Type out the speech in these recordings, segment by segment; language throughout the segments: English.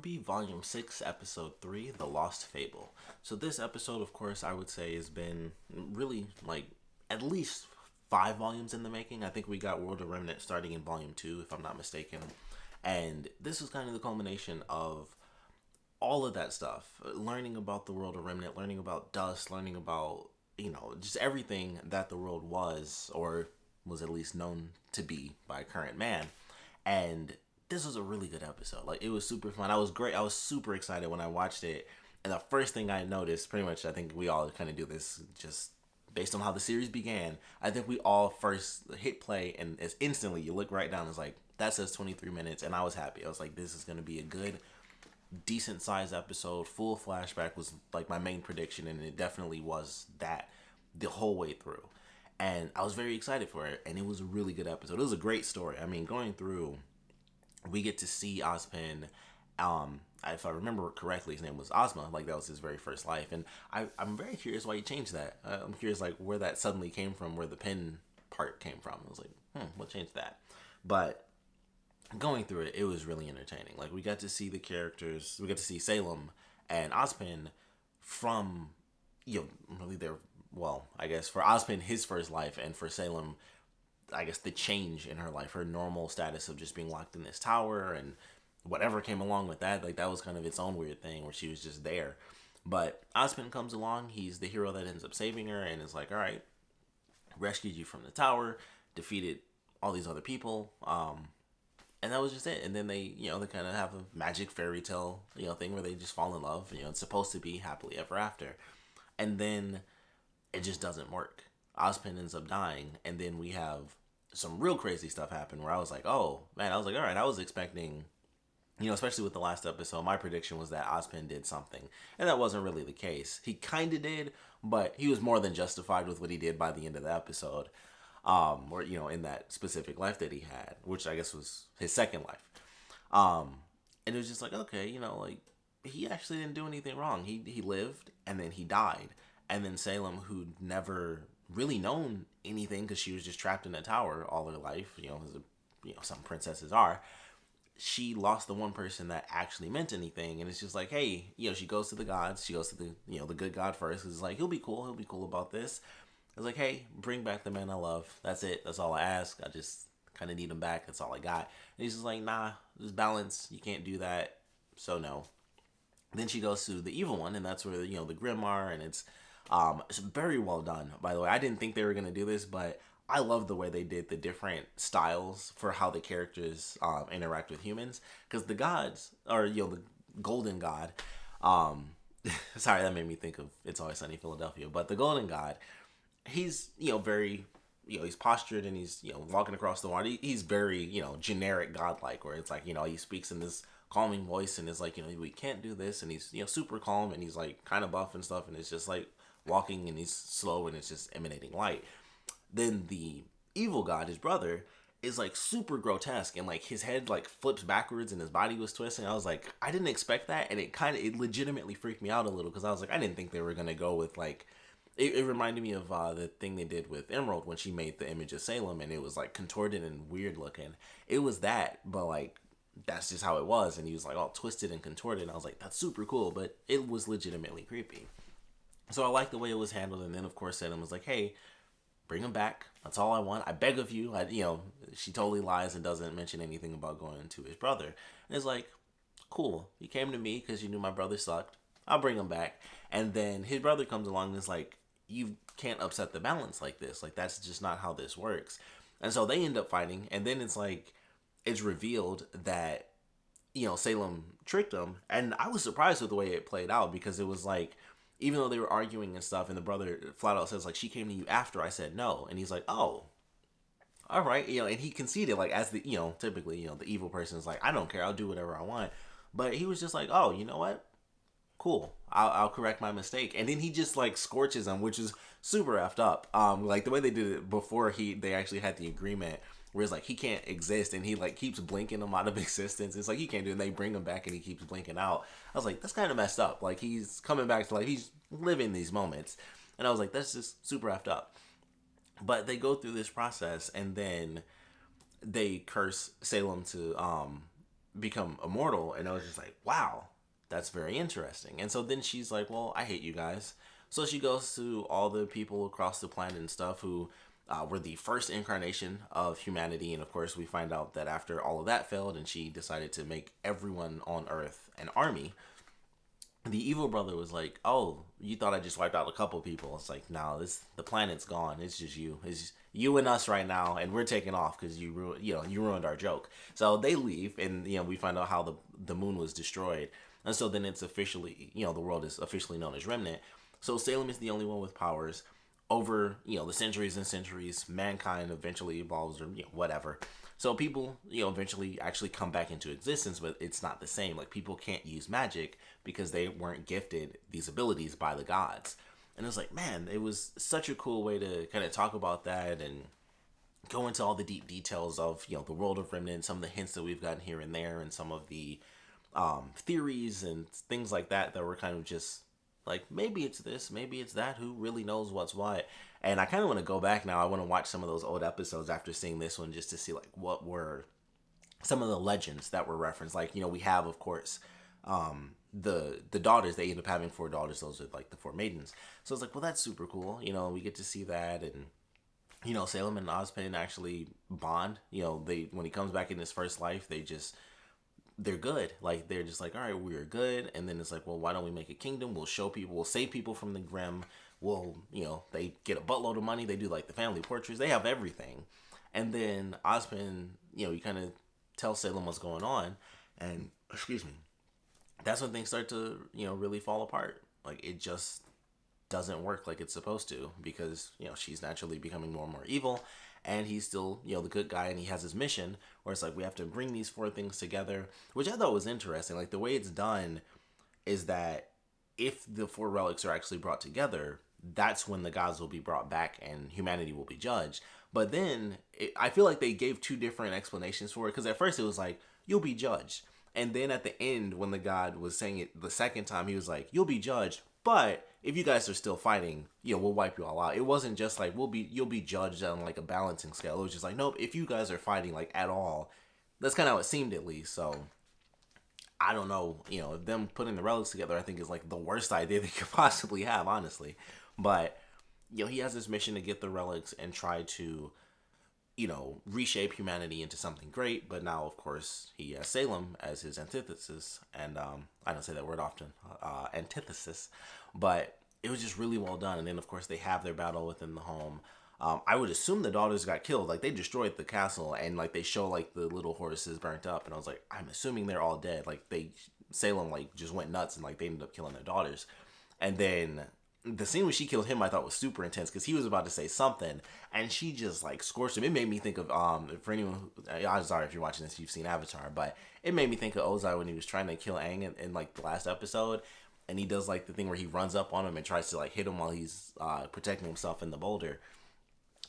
RWBY Volume 6, Episode 3, The Lost Fable. So this episode, of course, I would say has been really, at least 5 volumes in the making. I think we got World of Remnant starting in Volume 2, if I'm not mistaken. And this was kind of the culmination of all of that stuff. Learning about the World of Remnant, learning about Dust, learning about, just everything that the world was, or was at least known to be by current man. And this was a really good episode. It was super fun. I was super excited when I watched it. And the first thing I noticed, pretty much, I think we all kind of do this just based on how the series began. I think we all first hit play, and as instantly you look right down, it's like, that says 23 minutes. And I was happy. I was like, this is going to be a good, decent sized episode. Full flashback was like my main prediction, and it definitely was that the whole way through. And I was very excited for it, and it was a really good episode. It was a great story. I mean, going through, we get to see Ozpin. If I remember correctly, his name was Ozma. That was his very first life. And I'm very curious why he changed that. I'm curious, where that suddenly came from, where the pin part came from. I was like, what changed that? But going through it, it was really entertaining. We got to see the characters. We got to see Salem and Ozpin from, really their, well, I guess for Ozpin, his first life, and for Salem, I guess the change in her life, her normal status of just being locked in this tower and whatever came along with that. That was kind of its own weird thing where she was just there. But Ozpin comes along. He's the hero that ends up saving her and is like, all right, rescued you from the tower, defeated all these other people. And that was just it. And then they kind of have a magic fairy tale, thing where they just fall in love. It's supposed to be happily ever after. And then it just doesn't work. Ozpin ends up dying, and then we have some real crazy stuff happen where I was like, oh, man, I was like, all right, I was expecting, especially with the last episode, my prediction was that Ozpin did something, and that wasn't really the case. He kind of did, but he was more than justified with what he did by the end of the episode, or, in that specific life that he had, which I guess was his second life. And it was just like, okay, he actually didn't do anything wrong. He lived, and then he died. And then Salem, who'd never really known anything because she was just trapped in a tower all her life, as some princesses are, she lost the one person that actually meant anything. And it's just like, hey, she goes to the gods, she goes to the, the good god first, because it's like, he'll be cool about this. It's like, hey, bring back the man I love. That's it. That's all I ask. I just kind of need him back. That's all I got. And he's just like, nah, just balance. You can't do that. So no. Then she goes to the evil one, and that's where, the Grimoire, and it's very well done, by the way. I didn't think they were going to do this, but I love the way they did the different styles for how the characters interact with humans. Because the gods, or, the golden god, sorry, that made me think of It's Always Sunny in Philadelphia, but the golden god, he's, very, he's postured, and he's, walking across the water. He's very, generic godlike, where it's like, he speaks in this calming voice, and it's like, we can't do this, and he's, super calm, and he's like kind of buff and stuff, and it's just like walking, and he's slow, and it's just emanating light. Then the evil god, his brother, is like super grotesque, and his head flips backwards and his body was twisting. I was like, I didn't expect that, and it legitimately freaked me out a little, because I was like, I didn't think they were gonna go with it reminded me of the thing they did with Emerald when she made the image of Salem, and it was contorted and weird looking. It was that, but that's just how it was, and he was all twisted and contorted, and I was like, that's super cool, but it was legitimately creepy. So I liked the way it was handled, and then of course Salem was like, hey, bring him back. That's all I want. I beg of you. She totally lies and doesn't mention anything about going to his brother. And it's like, cool. You came to me because you knew my brother sucked. I'll bring him back. And then his brother comes along and is like, you can't upset the balance like this. That's just not how this works. And so they end up fighting, and then it's revealed that, Salem tricked him. And I was surprised with the way it played out, because it was even though they were arguing and stuff, and the brother flat out says, she came to you after I said no. And he's like, oh, all right. And he conceded, as the, typically, the evil person is like, I don't care. I'll do whatever I want. But he was just like, oh, you know what? Cool. I'll correct my mistake. And then he just scorches him, which is super effed up. The way they did it before they actually had the agreement, where it's he can't exist, and he keeps blinking him out of existence. It's he can't do it, and they bring him back, and he keeps blinking out. I was like, that's kind of messed up. He's coming back to he's living these moments, and I was like, that's just super effed up. But they go through this process, and then they curse Salem to become immortal. And I was just like, wow, that's very interesting. And so then she's like, well, I hate you guys. So she goes to all the people across the planet and stuff who were the first incarnation of humanity. And of course, we find out that after all of that failed and she decided to make everyone on Earth an army, the evil brother was like, "Oh, you thought I just wiped out a couple people?" It's like, "No, the planet's gone. It's just you. It's you and us right now, and we're taking off because you ruined our joke." So they leave, and we find out how the moon was destroyed, and so then it's officially, the world is officially known as Remnant. So Salem is the only one with powers. Over the centuries and centuries, mankind eventually evolves, or whatever. So people, eventually actually come back into existence, but it's not the same. Like, people can't use magic because they weren't gifted these abilities by the gods. And it was like, man, it was such a cool way to kind of talk about that and go into all the deep details of, the world of Remnant, some of the hints that we've gotten here and there, and some of the theories and things like that were kind of just like, maybe it's this, maybe it's that, who really knows what's what. And I kind of want to go back now. I want to watch some of those old episodes after seeing this one, just to see like what were some of the legends that were referenced. Like, we have, of course, the daughters. They end up having 4 daughters. Those are like the 4 maidens. So it's like, well, that's super cool. We get to see that. And Salem and Ozpin actually bond. When he comes back in his first life, they're good. Like, they're just like, all right, we're good. And then it's like, well, why don't we make a kingdom? We'll show people, we'll save people from the Grim. We'll, they get a buttload of money. They do like the family portraits. They have everything. And then Ozpin, you kind of tell Salem what's going on. And, excuse me, that's when things start to, really fall apart. Like, it just doesn't work like it's supposed to, because, she's naturally becoming more and more evil. And he's still, the good guy, and he has his mission where it's like, we have to bring these 4 things together, which I thought was interesting. Like, the way it's done is that if the 4 relics are actually brought together, that's when the gods will be brought back and humanity will be judged. But then I feel like they gave 2 different explanations for it, because at first it was like, you'll be judged. And then at the end, when the god was saying it the second time, he was like, you'll be judged, but if you guys are still fighting, we'll wipe you all out. It wasn't just like, you'll be judged on like a balancing scale. It was just like, nope, if you guys are fighting like at all, that's kind of how it seemed, at least. So I don't know, them putting the relics together, I think, is like the worst idea they could possibly have, honestly. But he has this mission to get the relics and try to, reshape humanity into something great. But now, of course, he has Salem as his antithesis. And I don't say that word often, antithesis. But it was just really well done. And then, of course, they have their battle within the home. I would assume the daughters got killed. Like, they destroyed the castle, and like they show like the little horses burnt up. And I was like, I'm assuming they're all dead. Like, Salem like just went nuts, and like they ended up killing their daughters. And then the scene when she killed him, I thought was super intense, because he was about to say something, and she just like scorched him. It made me think of for anyone, I'm sorry if you're watching this, you've seen Avatar, but it made me think of Ozai when he was trying to kill Aang in like the last episode, and he does like the thing where he runs up on him and tries to like hit him while he's protecting himself in the boulder.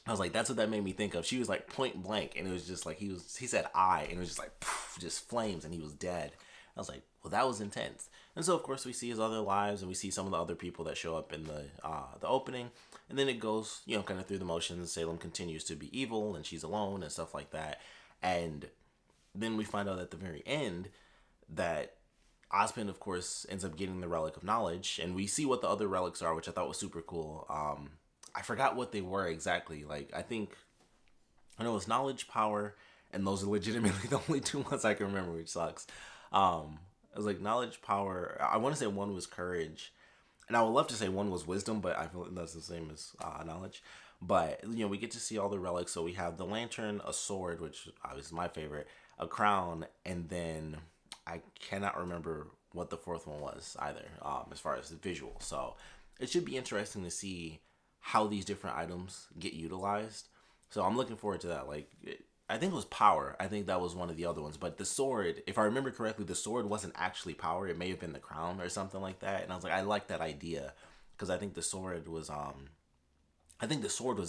I was like, that's what that made me think of. She was like point blank, and it was just like he said I, and it was just like poof, just flames, and he was dead. I was like, well, that was intense. And so, of course, we see his other lives, and we see some of the other people that show up in the opening. And then it goes, kind of through the motions. Salem continues to be evil, and she's alone, and stuff like that. And then we find out at the very end that Ozpin, of course, ends up getting the Relic of Knowledge. And we see what the other relics are, which I thought was super cool. I forgot what they were exactly. Like, I know it's knowledge, power, and those are legitimately the only 2 ones I can remember, which sucks. It was like knowledge, power. I want to say one was courage, and I would love to say one was wisdom, but I feel like that's the same as knowledge. But we get to see all the relics. So we have the lantern, a sword, which is my favorite, a crown, and then I cannot remember what the 4th one was either, as far as the visual. So it should be interesting to see how these different items get utilized. So I'm looking forward to that. Like, I think it was power. I think that was one of the other ones. But the sword, if I remember correctly, the sword wasn't actually power. It may have been the crown or something like that. And I was like, I like that idea, because I think the sword was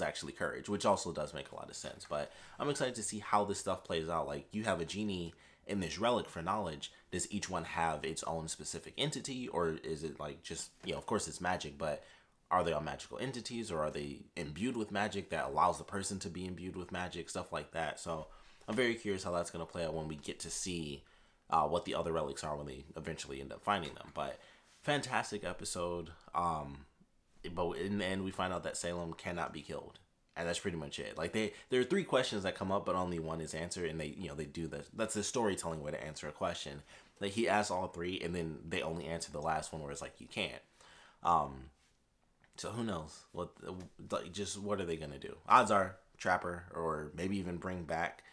actually courage, which also does make a lot of sense. But I'm excited to see how this stuff plays out. Like, you have a genie in this relic for knowledge. Does each one have its own specific entity, or is it like just, of course it's magic, but are they all magical entities, or are they imbued with magic that allows the person to be imbued with magic, stuff like that. So I'm very curious how that's going to play out when we get to see what the other relics are when they eventually end up finding them. But fantastic episode. But in the end, we find out that Salem cannot be killed, and that's pretty much it. Like there are three questions that come up, but only one is answered, and they do that. That's the storytelling way to answer a question. Like he asks all three, and then they only answer the last one where it's like you can't. So who knows what are they gonna do? Odds are Trapper, or maybe even bring back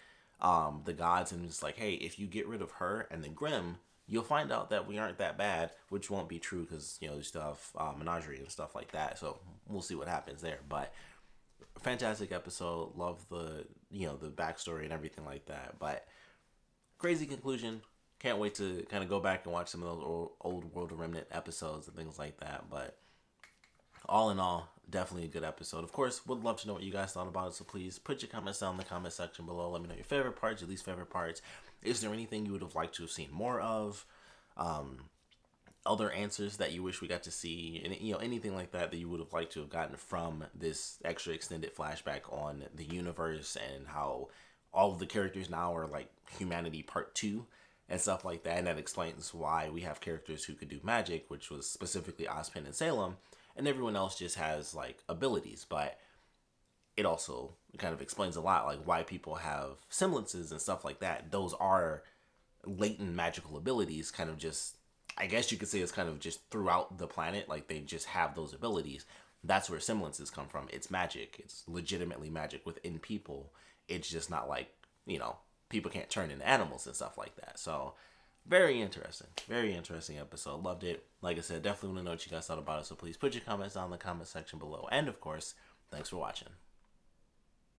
the gods, and it's like, hey, if you get rid of her and the Grimm, you'll find out that we aren't that bad, which won't be true because you still have Menagerie and stuff like that. So we'll see what happens there. But fantastic episode. Love the the backstory and everything like that. But crazy conclusion. Can't wait to kind of go back and watch some of those old World of Remnant episodes and things like that. But all in all, definitely a good episode. Of course, would love to know what you guys thought about it, so please put your comments down in the comment section below. Let me know your favorite parts, your least favorite parts. Is there anything you would have liked to have seen more of? Other answers that you wish we got to see, and anything like that you would have liked to have gotten from this extra extended flashback on the universe and how all of the characters now are like humanity part 2 and stuff like that. And that explains why we have characters who could do magic, which was specifically Ozpin and Salem, and everyone else just has like abilities. But it also kind of explains a lot, like why people have semblances and stuff like that. Those are latent magical abilities, kind of just, I guess you could say it's kind of just throughout the planet, like they just have those abilities. That's where semblances come from. It's magic. It's legitimately magic within people. It's just not like, people can't turn into animals and stuff like that. So very interesting episode. Loved it. Like I said, definitely want to know what you guys thought about it, so please put your comments down in the comment section below. And of course, thanks for watching.